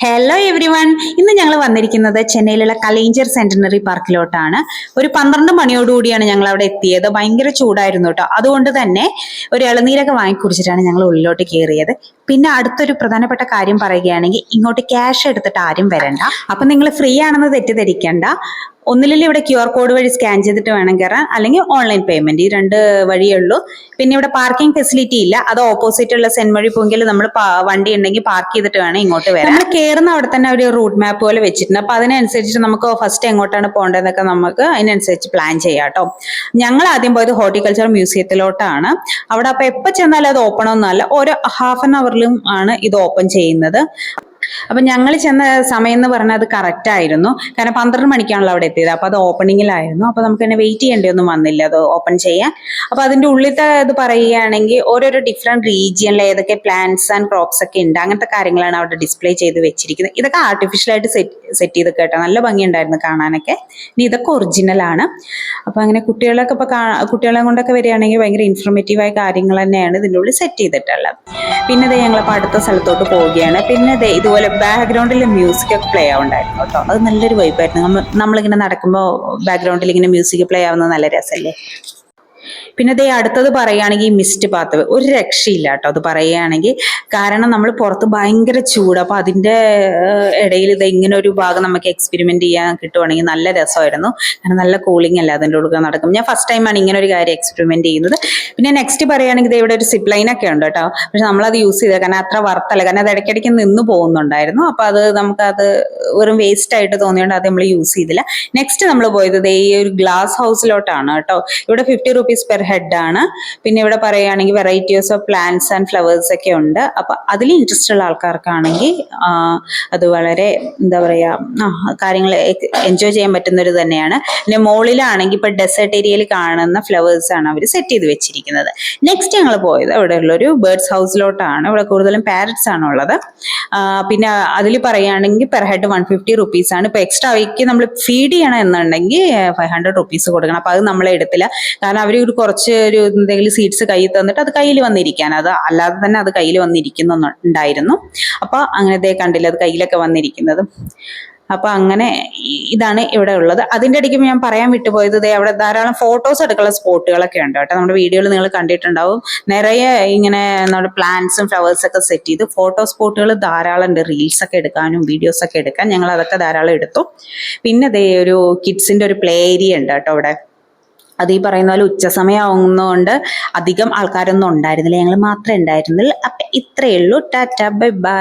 Hello every one. ഇന്ന് ഞങ്ങൾ വന്നിരിക്കുന്നത് ചെന്നൈയിലുള്ള കലൈഞ്ചർ സെന്റിനറി പാർക്കിലോട്ടാണ്. ഒരു 12 മണിയോടുകൂടിയാണ് ഞങ്ങൾ അവിടെ എത്തിയത്. ഭയങ്കര ചൂടായിരുന്നു കേട്ടോ. അതുകൊണ്ട് തന്നെ ഒരു ഇളനീരൊക്കെ വാങ്ങിക്കുടിച്ചിട്ടാണ് ഞങ്ങൾ ഉള്ളിലോട്ട് കയറിയത്. പിന്നെ അടുത്തൊരു പ്രധാനപ്പെട്ട കാര്യം പറയുകയാണെങ്കിൽ, ഇങ്ങോട്ട് ക്യാഷ് എടുത്തിട്ട് ആരും വരണ്ട. അപ്പൊ നിങ്ങൾ ഫ്രീ ആണെന്ന് തെറ്റിദ്ധരിക്കണ്ട. ഒന്നിലും ഇവിടെ QR കോഡ് വഴി സ്കാൻ ചെയ്തിട്ട് വേണം കയറാൻ, അല്ലെങ്കിൽ ഓൺലൈൻ പേയ്മെന്റ്, ഈ 2 വഴിയേ ഉള്ളൂ. പിന്നെ ഇവിടെ പാർക്കിംഗ് ഫെസിലിറ്റി ഇല്ല. അത് ഓപ്പോസിറ്റ് ഉള്ള സെന്റ് വഴി പോയെങ്കിൽ നമ്മൾ വണ്ടി ഉണ്ടെങ്കിൽ പാർക്ക് ചെയ്തിട്ട് വേണം ഇങ്ങോട്ട് വരാൻ. നമ്മൾ കയറുന്ന അവിടെ തന്നെ ഒരു റൂട്ട് മാപ്പ് പോലെ വെച്ചിട്ടുണ്ട്. അപ്പൊ അതിനനുസരിച്ച് നമുക്ക് ഫസ്റ്റ് എങ്ങോട്ടാണ് പോകേണ്ടതെന്നൊക്കെ നമുക്ക് അതിനനുസരിച്ച് പ്ലാൻ ചെയ്യാം കേട്ടോ. ഞങ്ങൾ ആദ്യം പോയത് ഹോർട്ടിക്കൾച്ചർ മ്യൂസിയത്തിലോട്ടാണ്. അവിടെ അപ്പൊ എപ്പോൾ ചെന്നാലും അത് ഓപ്പൺ ഒന്നുമല്ല, ഓരോ ഹാഫ് ആൻ അവറിലും ആണ് ഇത് ഓപ്പൺ ചെയ്യുന്നത്. അപ്പൊ ഞങ്ങൾ ചെന്ന സമയം എന്ന് പറഞ്ഞാൽ അത് കറക്റ്റ് ആയിരുന്നു. കാരണം 12 മണിക്കാണല്ലോ അവിടെ എത്തിയത്. അപ്പൊ അത് ഓപ്പണിങ്ങിലായിരുന്നു. അപ്പൊ നമുക്ക് തന്നെ വെയിറ്റ് ചെയ്യേണ്ടിയൊന്നും വന്നില്ല അത് ഓപ്പൺ ചെയ്യാൻ. അപ്പൊ അതിന്റെ ഉള്ളിലത്തെ ഇത് പറയുകയാണെങ്കിൽ ഓരോരോ ഡിഫറെന്റ് റീജിയനിൽ ഏതൊക്കെ പ്ലാന്റ്സ് ആൻഡ് ക്രോപ്സ് ഒക്കെ ഉണ്ട്, അങ്ങനത്തെ കാര്യങ്ങളാണ് അവിടെ ഡിസ്പ്ലേ ചെയ്ത് വെച്ചിരിക്കുന്നത്. ഇതൊക്കെ ആർട്ടിഫിഷ്യൽ ആയിട്ട് സെറ്റ് ചെയ്ത് കേട്ടോ. നല്ല ഭംഗിയുണ്ടായിരുന്നു കാണാനൊക്കെ. ഇനി ഇതൊക്കെ ഒറിജിനൽ ആണ്. അപ്പൊ അങ്ങനെ കുട്ടികളൊക്കെ കുട്ടികളെ കൊണ്ടൊക്കെ വരികയാണെങ്കിൽ ഭയങ്കര ഇൻഫോർമേറ്റീവായ കാര്യങ്ങൾ തന്നെയാണ് ഇതിൻ്റെ ഉള്ളിൽ സെറ്റ് ചെയ്തിട്ടുള്ളത്. പിന്നെ ഞങ്ങളിപ്പോൾ അടുത്ത സ്ഥലത്തോട്ട് പോവുകയാണ്. പിന്നെ ഇതുപോലെ ബാക്ക്ഗ്രൗണ്ടിൽ മ്യൂസിക് ഒക്കെ പ്ലേ ആവുണ്ടായിരുന്നു കേട്ടോ. അത് നല്ലൊരു വൈബായിരുന്നു. നമ്മളിങ്ങനെ നടക്കുമ്പോൾ ബാക്ക്ഗ്രൗണ്ടിൽ ഇങ്ങനെ മ്യൂസിക് പ്ലേ ആവുന്നത് നല്ല രസമല്ലേ. പിന്നെ അടുത്തത് പറയുകയാണെങ്കിൽ മിസ്റ്റ് പാത്ത് ഒരു രക്ഷയില്ല കേട്ടോ. അത് പറയുകയാണെങ്കിൽ, കാരണം നമ്മൾ പുറത്ത് ഭയങ്കര ചൂട്. അപ്പൊ അതിന്റെ ഇടയിൽ ഇങ്ങനെ ഒരു ഭാഗം നമുക്ക് എക്സ്പെരിമെന്റ് ചെയ്യാൻ കിട്ടുവാണെങ്കിൽ നല്ല രസമായിരുന്നു. കാരണം നല്ല കൂളിംഗ് അല്ല അതിൻ്റെ ഉള്ളിൽ നടക്കും. ഞാൻ ഫസ്റ്റ് ടൈമാണ് ഇങ്ങനെ ഒരു കാര്യം എക്സ്പെരിമെന്റ് ചെയ്യുന്നത്. പിന്നെ നെക്സ്റ്റ് പറയുകയാണെങ്കിൽ ഇവിടെ ഒരു സിപ്പ് ലൈൻ ഒക്കെ ഉണ്ട് കേട്ടോ. പക്ഷെ നമ്മളത് യൂസ് ചെയ്തത് കാരണം അത്ര വರ್ತല്ല. കാരണം അത് ഇടയ്ക്കിടയ്ക്ക് നിന്ന് പോകുന്നുണ്ടായിരുന്നു. അപ്പൊ അത് നമുക്കത് വെറും വേസ്റ്റ് ആയിട്ട് തോന്നിയോണ്ട് അത് നമ്മൾ യൂസ് ചെയ്തില്ല. നെക്സ്റ്റ് നമ്മൾ പോയത് ഈ ഒരു ഗ്ലാസ് ഹൗസിലോട്ടാണ് കേട്ടോ. ഇവിടെ 50 rupees പെർ ഹെഡ് ആണ്. പിന്നെ ഇവിടെ പറയുകയാണെങ്കിൽ varieties of plants and flowers ഒക്കെ ഉണ്ട്. അപ്പൊ അതിൽ ഇൻട്രസ്റ്റ് ഉള്ള ആൾക്കാർക്കാണെങ്കിൽ അത് വളരെ എന്താ പറയാ കാര്യങ്ങൾ എൻജോയ് ചെയ്യാൻ പറ്റുന്നൊരു തന്നെയാണ്. പിന്നെ മോളിലാണെങ്കിൽ ഇപ്പൊ ഡെസേർട്ട് ഏരിയയിൽ കാണുന്ന ഫ്ലവേഴ്സ് ആണ് അവർ സെറ്റ് ചെയ്ത് വെച്ചിരിക്കുന്നത്. നെക്സ്റ്റ് ഞങ്ങൾ പോയത് അവിടെ ഉള്ളൊരു ബേർഡ്സ് ഹൗസിലോട്ടാണ്. ഇവിടെ കൂടുതലും പാരറ്റ്സ് ആണ് ഉള്ളത്. പിന്നെ അതിൽ പറയുകയാണെങ്കിൽ പെർ ഹെഡ് 150 rupees ആണ്. ഇപ്പൊ എക്സ്ട്രാ അവയ്ക്ക് നമ്മൾ ഫീഡ് ചെയ്യണം എന്നുണ്ടെങ്കിൽ 500 rupees കൊടുക്കണം. അപ്പൊ അത് നമ്മളെ എടുത്തില്ല. കാരണം അവർ കുറച്ച് ഒരു എന്തെങ്കിലും സീഡ്സ് കയ്യിൽ തന്നിട്ട് അത് കയ്യിൽ വന്നിരിക്കാൻ, അത് അല്ലാതെ തന്നെ അത് കയ്യിൽ വന്നിരിക്കുന്നുണ്ടായിരുന്നു. അപ്പൊ അങ്ങനെ കണ്ടില്ല, അത് കയ്യിലൊക്കെ വന്നിരിക്കുന്നത്. അപ്പൊ അങ്ങനെ ഇതാണ് ഇവിടെ ഉള്ളത്. അതിന്റെ ഇടയ്ക്ക് ഞാൻ പറയാൻ വിട്ടുപോയത്, അവിടെ ധാരാളം ഫോട്ടോസ് എടുക്കാനുള്ള സ്പോട്ടുകളൊക്കെ ഉണ്ട് കേട്ടോ. നമ്മുടെ വീഡിയോയിൽ നിങ്ങൾ കണ്ടിട്ടുണ്ടാവും. നിറയെ ഇങ്ങനെ നമ്മുടെ പ്ലാന്റ്സും ഫ്ലവേഴ്സ് ഒക്കെ സെറ്റ് ചെയ്ത് ഫോട്ടോ സ്പോട്ടുകൾ ധാരാളം ഉണ്ട്. റീൽസ് ഒക്കെ എടുക്കാനും വീഡിയോസ് ഒക്കെ എടുക്കാൻ ഞങ്ങൾ അതൊക്കെ ധാരാളം എടുത്തു. പിന്നെ ഒരു കിഡ്സിന്റെ ഒരു പ്ലേ ഏരിയ ഉണ്ട് കേട്ടോ അവിടെ. അത് ഈ പറയുന്ന പോലെ ഉച്ച സമയമാവുന്നതുകൊണ്ട് അധികം ആൾക്കാരൊന്നും ഉണ്ടായിരുന്നില്ല. ഞങ്ങൾ മാത്രമേ ഉണ്ടായിരുന്നുള്ളൂ. അപ്പൊ ഇത്രയേ ഉള്ളൂ. Tata, bye bye.